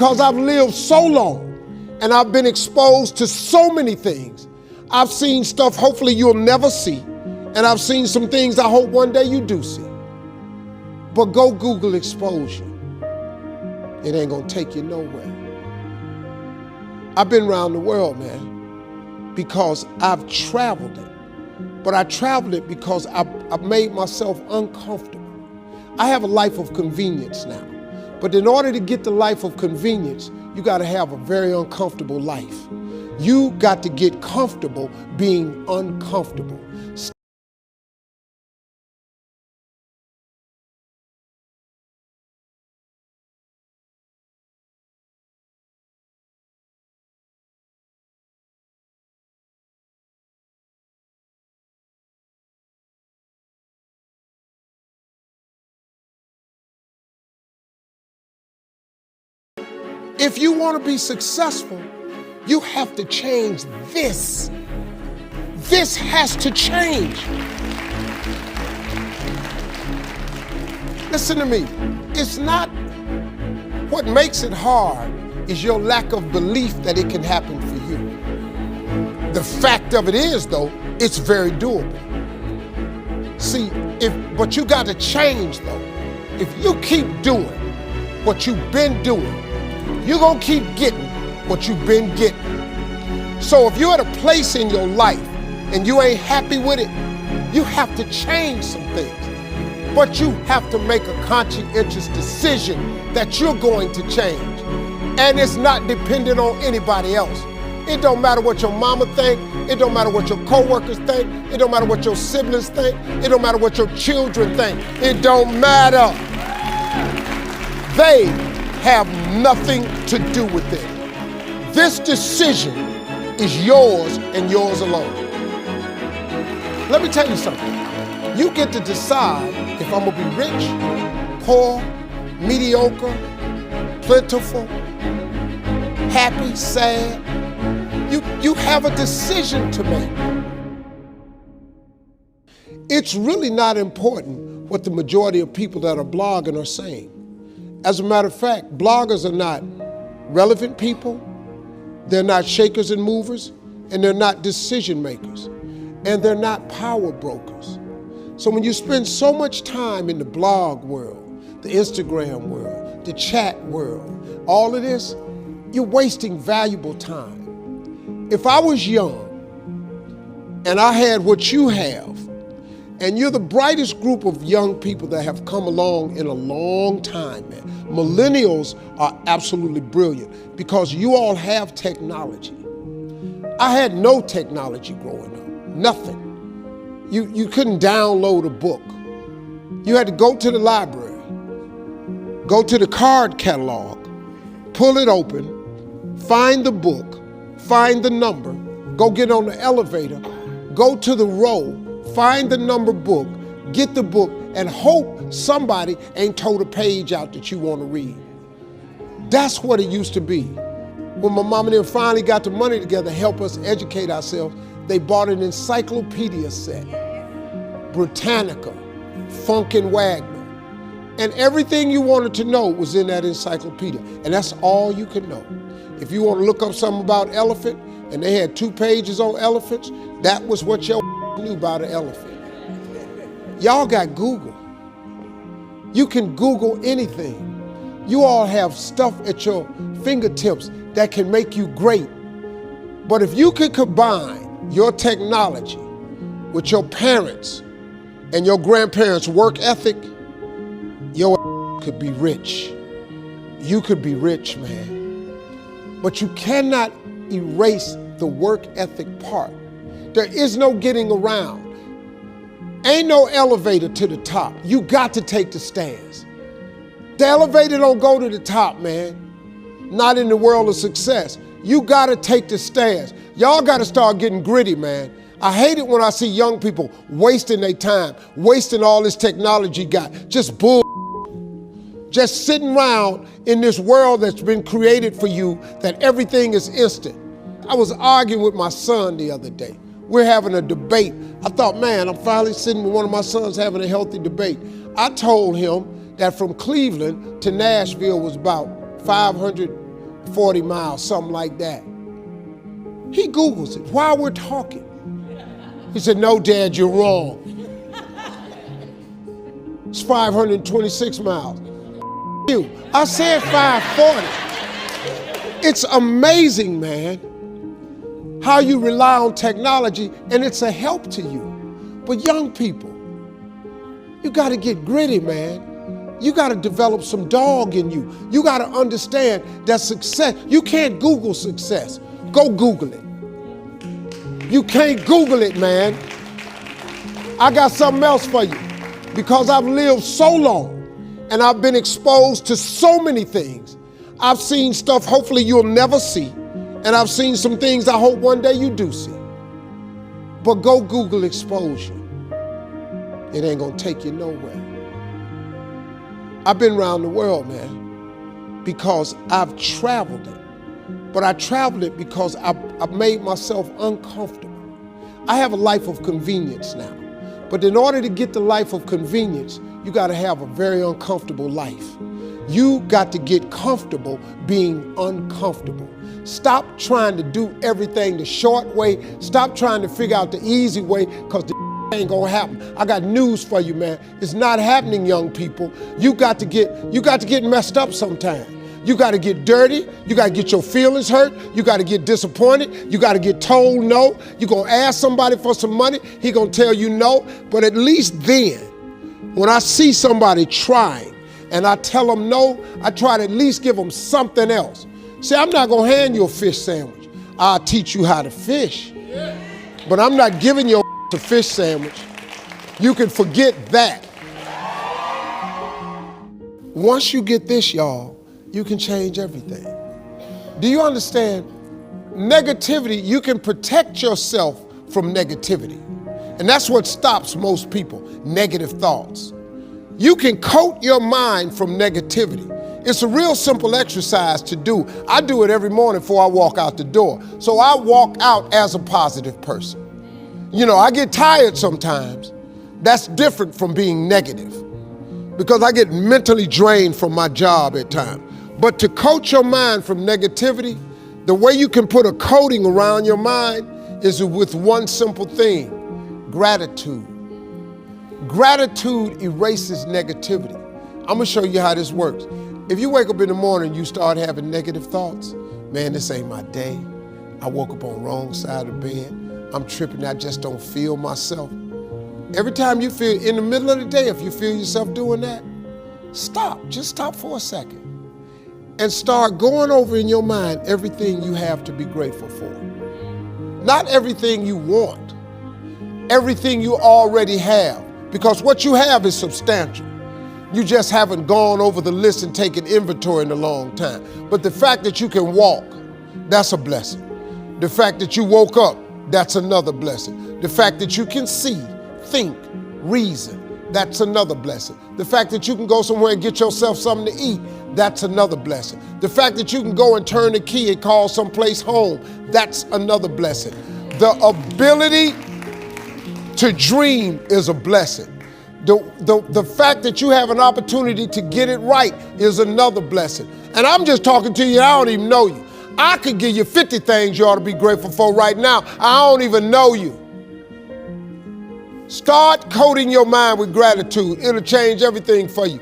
because I've lived so long and I've been exposed to so many things. I've seen stuff hopefully you'll never see, and I've seen some things I hope one day you do see. But go Google exposure. It ain't gonna take you nowhere. I've been around the world, man, because I've traveled it. But I traveled it because I've made myself uncomfortable. I have a life of convenience now. But in order to get the life of convenience, you gotta have a very uncomfortable life. You got to get comfortable being uncomfortable. If you want to be successful, you have to change this. This has to change. Listen to me. It's not what makes it hard is your lack of belief that it can happen for you. The fact of it is, though, it's very doable. See, but you got to change, though. If you keep doing what you've been doing, you're gonna keep getting what you've been getting. So if you're at a place in your life and you ain't happy with it, you have to change some things. But you have to make a conscientious decision that you're going to change. And it's not dependent on anybody else. It don't matter what your mama think. It don't matter what your coworkers think. It don't matter what your siblings think. It don't matter what your children think. It don't matter. They have nothing to do with it. This decision is yours and yours alone. Let me tell you something. You get to decide if I'm gonna be rich, poor, mediocre, plentiful, happy, sad. You have a decision to make. It's really not important what the majority of people that are blogging are saying. As a matter of fact, bloggers are not relevant people, they're not shakers and movers, and they're not decision makers, and they're not power brokers. So when you spend so much time in the blog world, the Instagram world, the chat world, all of this, you're wasting valuable time. If I was young and I had what you have, and you're the brightest group of young people that have come along in a long time, man. Millennials are absolutely brilliant because you all have technology. I had no technology growing up, nothing. You couldn't download a book. You had to go to the library, go to the card catalog, pull it open, find the book, find the number, go get on the elevator, go to the row, find the number book, get the book, and hope somebody ain't told a page out that you want to read. That's what it used to be. When my mom and them finally got the money together to help us educate ourselves, they bought an encyclopedia set, Britannica, Funkin' Wagner, and everything you wanted to know was in that encyclopedia, and that's all you could know. If you want to look up something about elephant, and they had 2 pages on elephants, that was what your knew about an elephant. Y'all got Google. You can Google anything. You all have stuff at your fingertips that can make you great. But if you could combine your technology with your parents and your grandparents' work ethic, your could be rich. You could be rich, man. But you cannot erase the work ethic part. There is no getting around. Ain't no elevator to the top. You got to take the stairs. The elevator don't go to the top, man. Not in the world of success. You got to take the stairs. Y'all got to start getting gritty, man. I hate it when I see young people wasting their time, wasting all this technology got, just bull. Just sitting around in this world that's been created for you that everything is instant. I was arguing with my son the other day. We're having a debate. I thought, man, I'm finally sitting with one of my sons having a healthy debate. I told him that from Cleveland to Nashville was about 500 40 miles, something like that. He Googles it while we're talking. He said, no, Dad, you're wrong. It's 526 miles. You. I said 540. It's amazing, man, how you rely on technology and it's a help to you. But young people, you got to get gritty, man. You got to develop some dog in you. You got to understand that success, you can't Google success. Go Google it. You can't Google it, man. I got something else for you. Because I've lived so long and I've been exposed to so many things. I've seen stuff hopefully you'll never see. And I've seen some things I hope one day you do see. But go Google exposure. It ain't gonna take you nowhere. I've been around the world, man, because I've traveled it. But I traveled it because I've made myself uncomfortable. I have a life of convenience now. But in order to get the life of convenience, you gotta have a very uncomfortable life. You got to get comfortable being uncomfortable. Stop trying to do everything the short way. Stop trying to figure out the easy way, because the ain't gonna happen. I got news for you, man. It's not happening, young people. You got to get messed up sometime. You got to get dirty. You got to get your feelings hurt. You got to get disappointed. You got to get told no. You're going to ask somebody for some money. He going to tell you no. But at least then, when I see somebody trying and I tell them no, I try to at least give them something else. See, I'm not going to hand you a fish sandwich. I'll teach you how to fish. But I'm not giving you a fish sandwich. You can forget that. Once you get this, y'all, you can change everything. Do you understand? Negativity, you can protect yourself from negativity. And that's what stops most people, negative thoughts. You can coat your mind from negativity. It's a real simple exercise to do. I do it every morning before I walk out the door. So I walk out as a positive person. You know, I get tired sometimes. That's different from being negative, because I get mentally drained from my job at times. But to coat your mind from negativity, the way you can put a coating around your mind is with one simple thing: gratitude. Gratitude erases negativity. I'm gonna show you how this works. If you wake up in the morning and you start having negative thoughts, man, this ain't my day. I woke up on the wrong side of the bed. I'm tripping, I just don't feel myself. Every time you feel, in the middle of the day, if you feel yourself doing that, stop, just stop for a second. And start going over in your mind everything you have to be grateful for. Not everything you want, everything you already have, because what you have is substantial. You just haven't gone over the list and taken inventory in a long time. But the fact that you can walk, that's a blessing. The fact that you woke up, that's another blessing. The fact that you can see, think, reason, that's another blessing. The fact that you can go somewhere and get yourself something to eat, that's another blessing. The fact that you can go and turn the key and call someplace home, that's another blessing. The ability to dream is a blessing. The fact that you have an opportunity to get it right is another blessing. And I'm just talking to you, I don't even know you. I could give you 50 things you ought to be grateful for right now. I don't even know you. Start coating your mind with gratitude. It'll change everything for you.